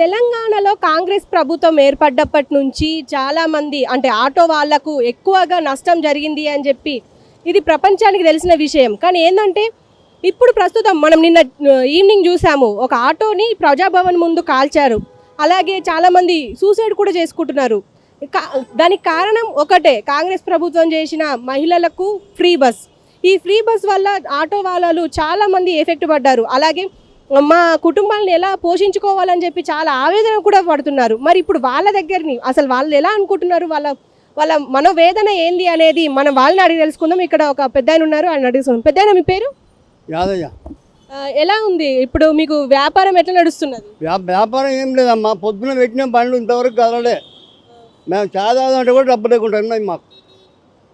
తెలంగాణలో కాంగ్రెస్ ప్రభుత్వం ఏర్పడ్డప్పటి నుంచి చాలామంది అంటే ఆటో వాళ్లకు ఎక్కువగా నష్టం జరిగింది అని చెప్పి ఇది ప్రపంచానికి తెలిసిన విషయం. కానీ ఏంటంటే ఇప్పుడు ప్రస్తుతం మనం నిన్న ఈవినింగ్ చూసాము, ఒక ఆటోని ప్రజాభవన్ ముందు కాల్చారు. అలాగే చాలామంది సూసైడ్ కూడా చేసుకుంటున్నారు. దానికి కారణం ఒకటే, కాంగ్రెస్ ప్రభుత్వం చేసిన మహిళలకు ఫ్రీ బస్. ఈ ఫ్రీ బస్ వల్ల ఆటో వాళ్ళు చాలామంది ఎఫెక్ట్ పడ్డారు. అలాగే మా కుటుంబాలను ఎలా పోషించుకోవాలని చెప్పి చాలా ఆవేదన కూడా పడుతున్నారు. మరి ఇప్పుడు వాళ్ళ దగ్గరని అసలు వాళ్ళు ఎలా అనుకుంటున్నారు, వాళ్ళ వాళ్ళ మనోవేదన ఏంది అనేది మనం వాళ్ళని అడిగి తెలుసుకుందాం. ఇక్కడ ఒక పెద్ద ఆయన ఉన్నారు, ఆయన అడుగుతున్నాం. పెద్ద ఆయన, మీ పేరు? యాదయ్య. ఎలా ఉంది ఇప్పుడు మీకు వ్యాపారం, ఎట్లా నడుస్తున్నది? వ్యాపారం ఏం లేదమ్మా, పొద్దున పెట్టిన బండ్లు ఇంతవరకు కదలలే. మేము చాలా అంటే కూడా డబ్బు లేకుండా ఉన్నాయి మాకు.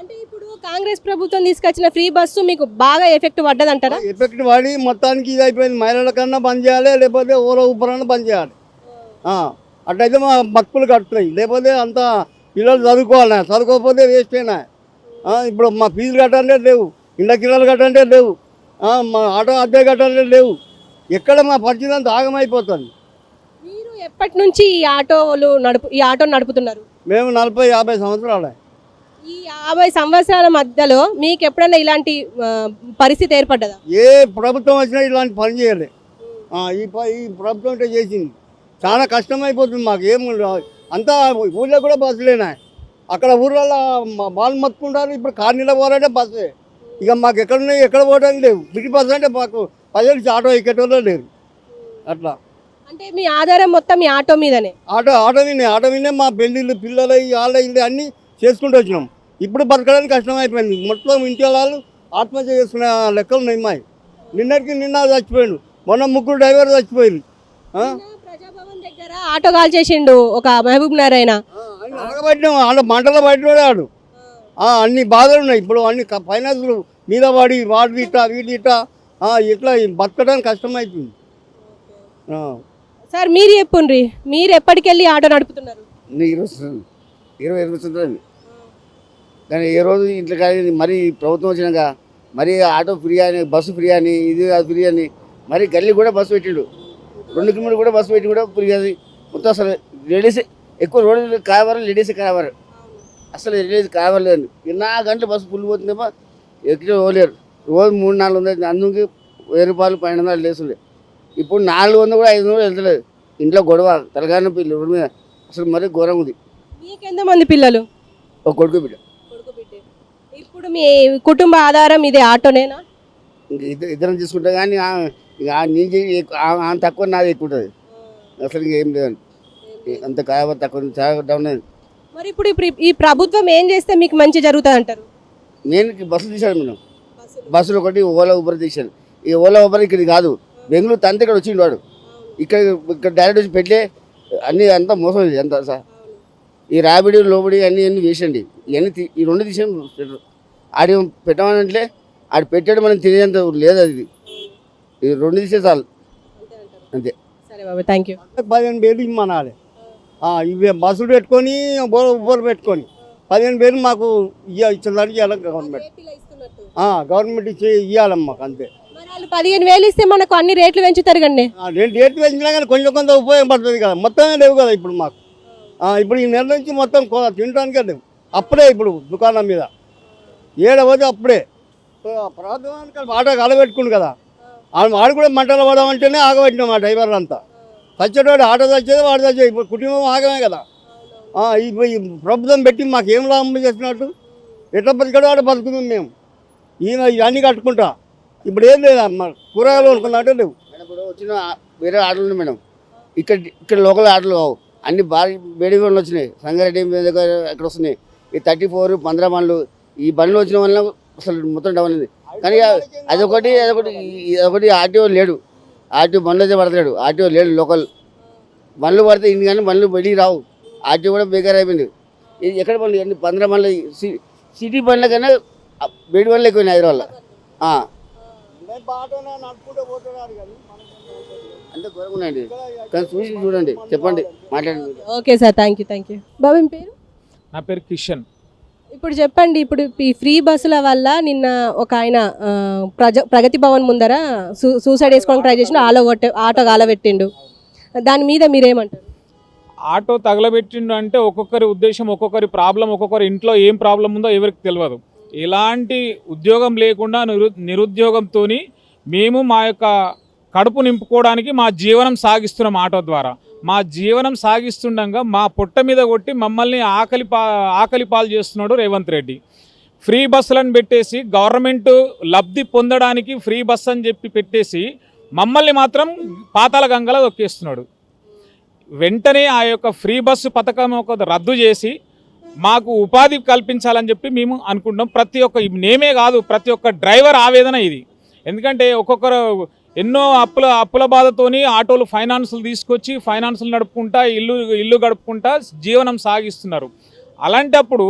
అంటే ఇప్పుడు కాంగ్రెస్ ప్రభుత్వం తీసుకొచ్చిన ఫ్రీ బస్సు మీకు బాగా ఎఫెక్ట్ పడ్డదంటారా? ఎఫెక్ట్ పడి మొత్తానికి ఇది అయిపోయింది. మహిళల కన్నా బంద్ చేయాలి, లేకపోతే ఓలో ఊపరన్నా బంద్ చేయాలి. అట్లయితే మా బతుకులు కట్టున్నాయి. లేకపోతే అంత పిల్లలు చదువుకోవాలి, చదువుకోకపోతే వేస్ట్ అయినా. ఇప్పుడు మా ఫీజులు కట్టాలంటే లేవు, ఇళ్ళ కిరాలు కట్టాలంటే లేవు, మా ఆటో అద్దె కట్టాలంటే లేవు. ఎక్కడ మా పరిస్థితి అంతా ఆగమైపోతుంది. మీరు ఎప్పటి నుంచి ఈ ఆటో నడుపుతున్నారు? మేము 40-50 సంవత్సరాలు. ఈ 50 సంవత్సరాల మధ్యలో మీకు ఎప్పుడైనా ఇలాంటి పరిస్థితి ఏర్పడ్డదా? ఏ ప్రభుత్వం వచ్చినా ఇలాంటి పని చేయలే. ఈ ప్రభుత్వం అంటే చేసింది. చాలా కష్టమైపోతుంది మాకు. అంతా ఊళ్ళో కూడా బస్సులేనా, అక్కడ ఊర్లలో బాల్ మొత్తుకుంటారు. ఇప్పుడు కార్నీలో పోవాలంటే బస్సే. ఇక మాకు ఎక్కడున్నాయి, ఎక్కడ పోవడానికి లేవు. బిటి బస్సు అంటే మాకు ప్రజలకి ఆటో ఎక్కేటోళ్ళే లేరు. అట్లా అంటే మీ ఆధారం మొత్తం మీ ఆటో మీదనే? ఆటో మీదే మా పెళ్ళిళ్ళు, పిల్లలు, వాళ్ళ ఇల్లు అన్నీ చేసుకుంటూ వచ్చినాం. ఇప్పుడు బతకడానికి కష్టం అయిపోయింది. మొత్తం ఇంటి వాళ్ళు ఆత్మహత్య చేసుకునే లెక్కలు ఉన్నాయి మాయి. నిన్న చచ్చిపోయాడు, మొన్న 3 డ్రైవర్ చచ్చిపోయారు. ప్రజాభవన్ దగ్గర ఆటో కాల్ చేసిండు ఒక మహబూబ్ నారాయణ. ఆడబట్టినాం, ఆడ మంటలో పట్టినాడే ఆడు. అన్ని బాధలు ఉన్నాయి. ఇప్పుడు అన్ని ఫైనాన్స్లు మీద పడి వాడి ఇట్లా ఇట్లా బతకడానికి కష్టమవుతుంది. సార్ మీరు చెప్పుండ్రి, మీరు ఎప్పటికెళ్ళి ఆటో నడుపుతున్నారు? 20 సంవత్సరాలు. కానీ ఏ రోజు ఇంట్లో కానీ మరి ప్రభుత్వం వచ్చినాక మరి ఆటో ఫ్రీ అని, బస్సు ఫ్రీ అని, ఇది అది ఫ్రీ అని, మరి గల్లీ కూడా బస్సు పెట్టిండు. 2 కిలోమీటర్ కూడా బస్సు పెట్టి కూడా ఫ్రీ. అది మొత్తం అసలు లేడీస్ ఎక్కువ రోడ్డు కావాలి, లేడీస్ కావాలి. అసలు లేడీస్ కావాలేదు. 4 గంటలు బస్సు ఫుల్ పోతుందేమో, ఎక్కడ పోలేరు. రోజు 300-400 ఉంది. అందుకు 1000 రూపాయలు 1200 లేసుండే. ఇప్పుడు 400 కూడా 500 వెళ్తలేదు. ఇంట్లో గొడవ, తలగాన పిల్లలు రోడ్డు మీద అసలు మరీ ఘోరంగా ఉంది. మీకు ఎంతమంది పిల్లలు? ఒక కొడుకు బిడ్డ. ఇప్పుడు మీ కుటుంబ ఆధారం ఇదే ఆటోనేనా? ఇద్దరం తీసుకుంటా కానీ తక్కువ, నాది ఎక్కువ ఉంటుంది. అసలు ఏం లేదండి, అంత కావాలి తక్కువ, చాలా డౌన్ అయింది. మరి ఇప్పుడు ఈ ప్రభుత్వం ఏం చేస్తే మీకు మంచి జరుగుతుంది అంటారు? నేను బస్సులు తీశాను. మనం బస్సులు ఒకటి ఓలా ఊబర్ తీశాను. ఈ ఓలా ఊబర్ ఇక్కడ కాదు, బెంగళూరు తంత ఇక్కడ వచ్చిండు వాడు. ఇక్కడ డైరెక్ట్ వచ్చి పెట్టలే, అన్నీ అంతా మోసం అంతా సార్. ఈ రాబిడి లోబడి అన్నీ వేసండి. ఇవన్నీ ఈ 2 తీసాను. ఆడి పెట్టమనంటే ఆడు పెట్టాడు, మనం తినేంత లేదు. అది ఈ 2 తీసే చాలు అంతే. సరే బాబా, థ్యాంక్ యూ. 15,000 ఇమ్మనాలి. ఇవి బస్సులు పెట్టుకొని ఊబర్ పెట్టుకొని 15,000 మాకు ఇచ్చేదానికి గవర్నమెంట్ ఇవ్వాలమ్మా మాకు అంతే. 15,000 ఇస్తే మనకు అన్ని రేట్లు పెంచుతారు కండి. రేట్లు పెంచినా కానీ కొంత ఉపయోగపడుతుంది కదా. మొత్తమే లేవు కదా ఇప్పుడు మాకు. ఇప్పుడు ఈ నెల నుంచి మొత్తం తినడానికే లేవు. అప్పుడే ఇప్పుడు దుకాణం మీద ఏడవది అప్పుడే ప్రభుత్వానికి ఆటో కలబెట్టుకుండు కదా. వాడు కూడా మంటలు పడమంటేనే ఆగబెట్టినాం ఆ డ్రైవర్లు అంతా. చచ్చేటోడు ఆటో చచ్చేది, వాడు చచ్చేది. ఇప్పుడు కుటుంబం ఆగమే కదా. ఈ ప్రభుత్వం పెట్టి మాకు ఏం లాభం చేస్తున్నట్టు, ఎట్లా బతికాడో ఆడ బతుకుతాం మేము. ఇవన్నీ కట్టుకుంటా. ఇప్పుడు ఏం లేదా మా కూరగాయలు అనుకున్నట్టే లేవు. ఇప్పుడు వచ్చిన వేరే ఆటలు ఉన్నాయి మేడం. ఇక్కడ లోకల్ ఆటలు కావు, అన్ని భారీ వేడి బండ్లు వచ్చినాయి. సంగారెడ్డి దగ్గర ఎక్కడ వస్తున్నాయి. ఈ 34, 15 బండ్లు, ఈ బండ్లు వచ్చిన వల్ల అసలు మొత్తం డౌన్ అయింది. కానీ అదొకటి ఆర్టీఓ లేడు. ఆర్టీఓ బండ్లు అయితే పడతాడు, ఆర్టీఓ లేడు. లోకల్ బండ్లు పడితే ఇన్ని కానీ బండ్లు బయటికి రావు. ఆర్టీఓ కూడా బేకార్ అయిపోయింది. ఇది ఎక్కడ బండ్లు అన్ని 15 బండ్లు, సిటీ బండ్ల కన్నా వేడి బండ్లు ఎక్కువ హైదరాబాద్లో. అంతే ఘోరంగా ఉన్నాయండి. కానీ చూసి చూడండి, చెప్పండి, మాట్లాడండి. Okay sir, thank you. బాబు మీ పేరు? నా పేరు కిషన్. ఇప్పుడు చెప్పండి, ఇప్పుడు ఈ ఫ్రీ బస్సుల వల్ల నిన్న ఒక ఆయన ప్రగతి భవన్ ముందర సూసైడ్ చేసుకోవడానికి ట్రై చేసిన ఆటో కాలబెట్టిండు. దాని మీద మీరేమంటారు? ఆటో తగలబెట్టిండు అంటే ఒక్కొక్కరి ఉద్దేశం, ఒక్కొక్కరి ప్రాబ్లం, ఒక్కొక్కరి ఇంట్లో ఏం ప్రాబ్లం ఉందో ఎవరికి తెలియదు. ఎలాంటి ఉద్యోగం లేకుండా నిరుద్యోగంతో మేము మా యొక్క కడుపు నింపుకోవడానికి మా జీవనం సాగిస్తున్నాం ఆటో ద్వారా. మా జీవనం సాగిస్తుండగా మా పొట్ట మీద కొట్టి మమ్మల్ని ఆకలి పాలు చేస్తున్నాడు రేవంత్ రెడ్డి. ఫ్రీ బస్సులను పెట్టేసి గవర్నమెంట్ లబ్ధి పొందడానికి ఫ్రీ బస్ అని చెప్పి పెట్టేసి మమ్మల్ని మాత్రం పాతాళ గంగలో దొక్కేస్తున్నాడు. వెంటనే ఆ యొక్క ఫ్రీ బస్సు పథకం ఒక రద్దు చేసి మాకు ఉపాధి కల్పించాలని చెప్పి మేము అనుకుంటున్నాం. ప్రతి ఒక్క నేమే కాదు, ప్రతి ఒక్క డ్రైవర్ ఆవేదన ఇది. ఎందుకంటే ఒక్కొక్కరు ఎన్నో అప్పుల బాధతోని ఆటోలు ఫైనాన్సులు తీసుకొచ్చి ఫైనాన్సులు నడుపుకుంటా ఇల్లు గడుపుకుంటా జీవనం సాగిస్తున్నారు. అలాంటప్పుడు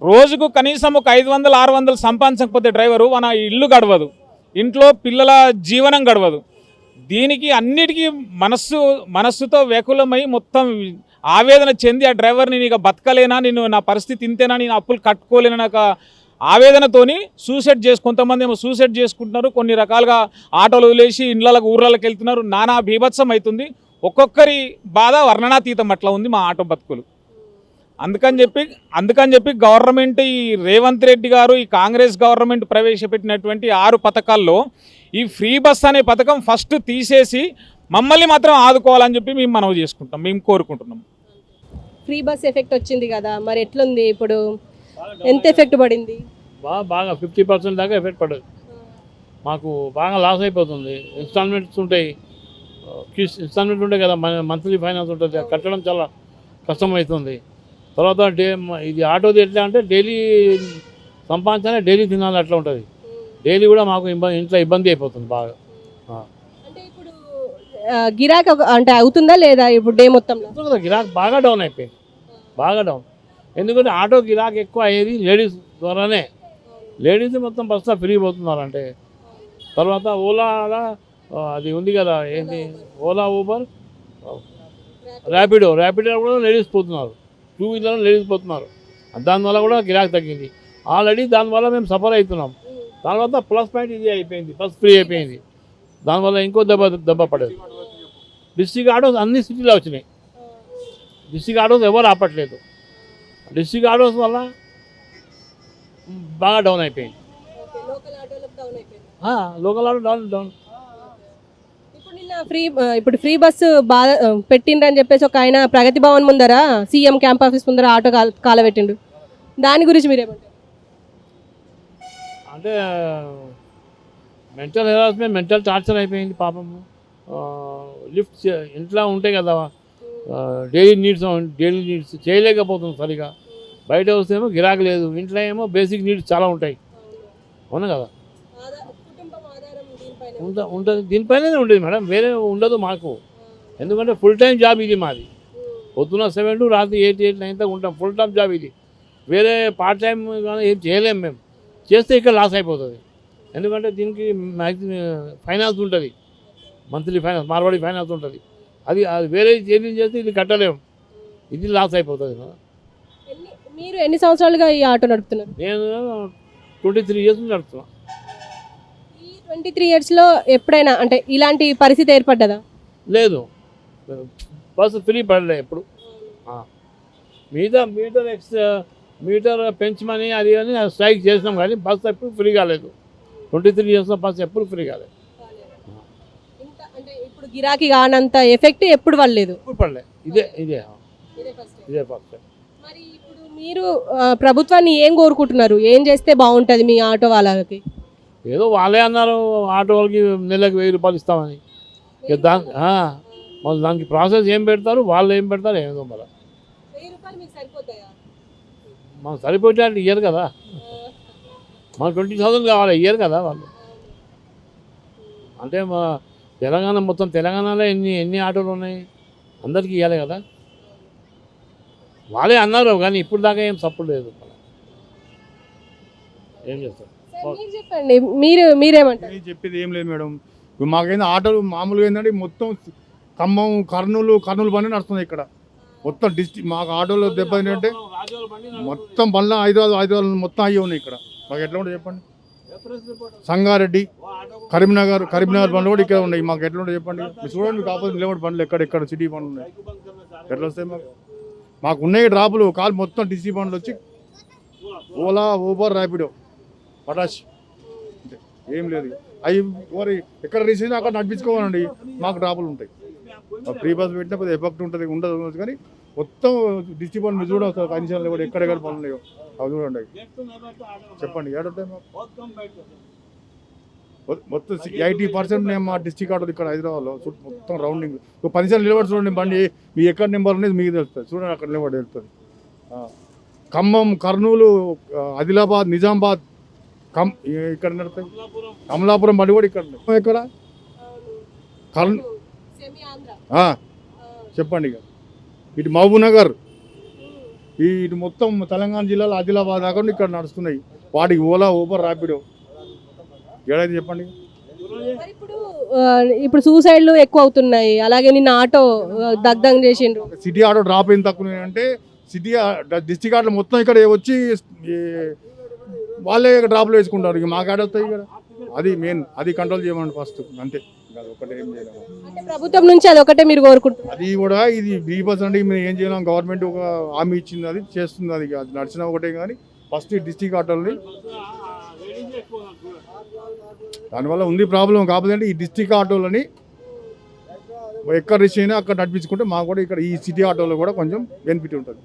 రోజుకు కనీసం ఒక 500-600 సంపాదించకపోతే డ్రైవరు మన ఇల్లు గడవదు, ఇంట్లో పిల్లల జీవనం గడవదు. దీనికి అన్నిటికీ మనస్సుతో వ్యాకులమై మొత్తం ఆవేదన చెంది ఆ డ్రైవర్ని నీకు బతకలేనా, నా పరిస్థితి ఇంతేనా, నేను అప్పులు కట్టుకోలేనా ఆవేదనతోని కొంతమంది ఏమో సూసైడ్ చేసుకుంటున్నారు. కొన్ని రకాలుగా ఆటోలు వదిలేసి ఇళ్ళకి ఊర్లకి వెళ్తున్నారు. నానా బీభత్సం అవుతుంది. ఒక్కొక్కరి బాధ వర్ణనాతీతం అట్లా ఉంది మా ఆటో బతుకులు. అందుకని చెప్పి గవర్నమెంట్, ఈ రేవంత్ రెడ్డి గారు, ఈ కాంగ్రెస్ గవర్నమెంట్ ప్రవేశపెట్టినటువంటి 6 పథకాల్లో ఈ ఫ్రీ బస్ అనే పథకం ఫస్ట్ తీసేసి మమ్మల్ని మాత్రం ఆదుకోవాలని చెప్పి మేము కోరుకుంటున్నాం. ఫ్రీ బస్ ఎఫెక్ట్ వచ్చింది కదా, మరి ఎట్లుంది ఇప్పుడు? ఎంత ఎఫెక్ట్ పడింది? బాగా 50% దాకా ఎఫెక్ట్ పడదు. మాకు బాగా లాస్ అయిపోతుంది. ఇన్స్టాల్మెంట్స్ ఉంటాయి కదా, మంత్లీ ఫైనాన్స్ ఉంటుంది, కట్టడం చాలా కష్టమవుతుంది. తర్వాత ఇది ఆటోది ఎట్లా అంటే డైలీ సంపాదించాలి, డైలీ తినాలి, అట్లా ఉంటుంది. డైలీ కూడా మాకు ఇంట్లో ఇబ్బంది అయిపోతుంది బాగా. అంటే ఇప్పుడు గిరాక్ అంటే అవుతుందా లేదా ఇప్పుడు డే మొత్తంలో? గిరాక్ బాగా డౌన్ అయిపోయింది, బాగా డౌన్. ఎందుకంటే ఆటో గిరాక్ ఎక్కువ అయ్యేది లేడీస్ ద్వారానే. లేడీస్ మొత్తం బస్సులో ఫ్రీ పోతున్నారంటే. తర్వాత ఓలా అది ఉంది కదా, ఏంటి, ఓలా, ఊబర్, ర్యాపిడో కూడా లేడీస్ పోతున్నారు. 2 వీలర్ లేడీస్ పోతున్నారు. దానివల్ల కూడా గిరాక్ తగ్గింది. ఆల్రెడీ దానివల్ల మేము సఫర్ అవుతున్నాం. తర్వాత ప్లస్ పాయింట్ ఇది అయిపోయింది, బస్ ఫ్రీ అయిపోయింది. దానివల్ల ఇంకో దెబ్బ పడేది. డిస్ట్రిక్ట్ ఆటోస్ అన్ని సిటీలో వచ్చినాయి. డిస్ట్రిక్ట్ ఆటోస్ ఎవరు ఆపట్లేదు. డిస్ట్రిక్ట్ ఆటోస్ వల్ల బాగా డౌన్ అయిపోయింది. Local auto down. ఇప్పుడు ఫ్రీ బస్సు బాగా పెట్టిండ్రని చెప్పేసి ఒక ఆయన ప్రగతి భవన్ ముందర, సీఎం క్యాంప్ ఆఫీస్ ముందర ఆటో కాలబెట్టిండు. దాని గురించి మీరేమంటారు? అంటే మెంటల్ హెరాస్మెంట్, మెంటల్ టార్చర్ అయిపోయింది పాపము. లిఫ్ట్ ఇంట్లో ఉంటాయి కదా, డైలీ నీడ్స్ చేయలేకపోతుంది సరిగా. బయట వస్తేమో గిరాకీ లేదు, ఇంట్లో ఏమో బేసిక్ నీడ్స్ చాలా ఉంటాయి. అవును కదా, ఉంటుంది. దీనిపైనే ఉండేది మేడం, వేరే ఉండదు మాకు. ఎందుకంటే ఫుల్ టైం జాబ్ ఇది మాది. పొద్దున 7 to రాత్రి 8, 9 దాకా ఉంటాం. ఫుల్ టైం జాబ్ ఇది. వేరే పార్ట్ టైం కానీ ఏం చేయలేము మేము. చేస్తే ఇక్కడ లాస్ అయిపోతుంది. ఎందుకంటే దీనికి మ్యాక్సిమం ఫైనాన్స్ ఉంటుంది, మంత్లీ ఫైనాన్స్, మార్వాడి ఫైనాన్స్ ఉంటుంది. అది వేరే ఏది చేస్తే ఇది కట్టలేము, ఇది లాస్ అయిపోతుంది కదా. మీరు ఎన్ని సంవత్సరాలుగా ఈ ఆటో నడుపుతున్నారు? నేను 23 years నుంచి నడుపుతున్నాను. ఈ 23 yearsలో ఎప్పుడైనా అంటే ఇలాంటి పరిస్థితి ఏర్పడ్డదా? లేదు, బస్సు ఫ్రీ పడలే ఎప్పుడు. మీటర్ పెంచమని అది అని స్ట్రైక్ చేసినాం, కానీ బస్సు ఎప్పుడు ఫ్రీ కాలేదు. 23 yearsలో బస్సు ఎప్పుడు ఫ్రీ కాలేదు. అంటే ఇప్పుడు గిరాకీ కానంత ఎఫెక్ట్ ఎప్పుడు పడలేదు? ఎప్పుడు పడలే. ఇదే ఫస్ట్. మరి ఇప్పుడు మీరు ప్రభుత్వాన్ని ఏం కోరుకుంటున్నారు? ఏం చేస్తే బాగుంటుంది మీ ఆటో వాళ్ళకి? ఏదో వాళ్ళే అన్నారు ఆటో వాళ్ళకి నెలకు 1000 రూపాయలు ఇస్తామని. మళ్ళీ దానికి ప్రాసెస్ ఏం పెడతారు, వాళ్ళు ఏం పెడతారు ఏదో. మళ్ళీ 1000 రూపాయలు మీకు సరిపోతాయా? మాకు సరిపోతే ఇయ్యరు కదా, మాకు 20,000 కావాలి, ఇయ్యరు కదా వాళ్ళు. అంటే మా తెలంగాణ మొత్తం, తెలంగాణలో ఎన్ని ఆటోలు ఉన్నాయి, అందరికీ ఇవ్వాలి కదా. వాళ్ళే అన్నారు, కానీ ఇప్పుడు దాకా ఏం సపోర్ట్ లేదు. ఏం చేస్తారు చెప్పండి, మీరేమంటారు? నేను చెప్పేది ఏం లేదు మేడం. ఇప్పుడు మాకైనా ఆటోలు మామూలుగా ఏంటంటే మొత్తం ఖమ్మం, కర్నూలు బండి నడుస్తుంది ఇక్కడ మొత్తం డిస్ట్రిక్ట్. మాకు ఆటోలో దెబ్బ ఏంటంటే మొత్తం బండ్ల 5 మొత్తం అయ్యి ఉన్నాయి ఇక్కడ. మాకు ఎట్లా ఉంటుంది చెప్పండి. సంగారెడ్డి, కరీంనగర్ బండ్లు కూడా ఇక్కడ ఉన్నాయి. మాకు ఎట్లా ఉంటాయి చెప్పండి? మీరు చూడండి, మీకు ఆపోజిట్ నిలబడి బండ్లు ఎక్కడ సిటీ బండ్లు ఉన్నాయి. ఎట్లా వస్తాయి మాకు ఉన్నాయి డ్రాపులు. కాలు మొత్తం డిసి బండ్లు వచ్చి ఓలా, ఊబర్, ర్యాపిడో, పటాష్, అంతే, ఏం లేదు. అవి మరి ఎక్కడ రీచ్ అయినా అక్కడ నడిపించుకోవాలండి. మాకు డ్రాపులు ఉంటాయి. ఫ్రీ బస్ పెట్టినా కొద్దిగా ఎఫెక్ట్ ఉంటుంది, ఉండదు. కానీ మొత్తం డిస్టి బండ్ మీరు చూడవచ్చు. కనీసం కూడా ఎక్కడెక్కడ పనులు ఉన్నాయో అవి చూడండి. చెప్పండి ఏడుంటాయి మాకు మొత్తం 80% మేము మా డిస్టిక్ ఆటోలు ఇక్కడ హైదరాబాద్లో మొత్తం రౌండింగ్. 10 సార్లు నిలబడి చూడండి బండి, మీ ఎక్కడ నెంబర్ అనేది మీకు తెలుస్తుంది. చూడండి అక్కడ నిలబడి వెళ్తుంది. ఖమ్మం, కర్నూలు, ఆదిలాబాద్, నిజామాబాద్, ఇక్కడ నడుస్తాయి. అమలాపురం బండి కూడా ఇక్కడ. ఇక్కడ చెప్పండి. ఇక ఇటు మహబూబ్నగర్, ఇటు మొత్తం తెలంగాణ జిల్లాలో ఆదిలాబాద్ దాకా ఇక్కడ నడుస్తున్నాయి. వాటికి ఓలా, ఊబర్, ర్యాపిడో ఏడైతే చెప్పండి. ఇప్పుడు సూసైడ్లు ఎక్కువ అవుతున్నాయి. అలాగే నిన్న ఆటో దగ్ధం చేసిండ్రు. సిటీ ఆటో డ్రాప్ అయిన తక్కువ అంటే సిటీ డిస్టిక్ ఆటో మొత్తం ఇక్కడ వచ్చి వాళ్ళే డ్రాప్లో వేసుకుంటారు. ఇక మాకు ఆడవుతాయి ఇక్కడ. అది మెయిన్, అది కంట్రోల్ చేయమండి ఫస్ట్, అంతే. ఒకటే ఏం చేయలేము. ప్రభుత్వం నుంచి అది ఒకటే మీరు కోరుకుంటారు. అది కూడా ఇది ఫ్రీ బస్ అంటే మేము ఏం చేయలేం. గవర్నమెంట్ ఒక హామీ ఇచ్చింది, అది చేస్తుంది. అది నడిచిన ఒకటే. కానీ ఫస్ట్ డిస్టిక్ ఆటోని దానివల్ల ఉంది ప్రాబ్లం. కాకపోతే ఈ డిస్టిక్ ఆటోలని ఎక్కడ రీచ్ అయినా అక్కడ నడిపించుకుంటే మాకు కూడా ఇక్కడ ఈ సిటీ ఆటోలో కూడా కొంచెం బెనిఫిట్ ఉంటుంది.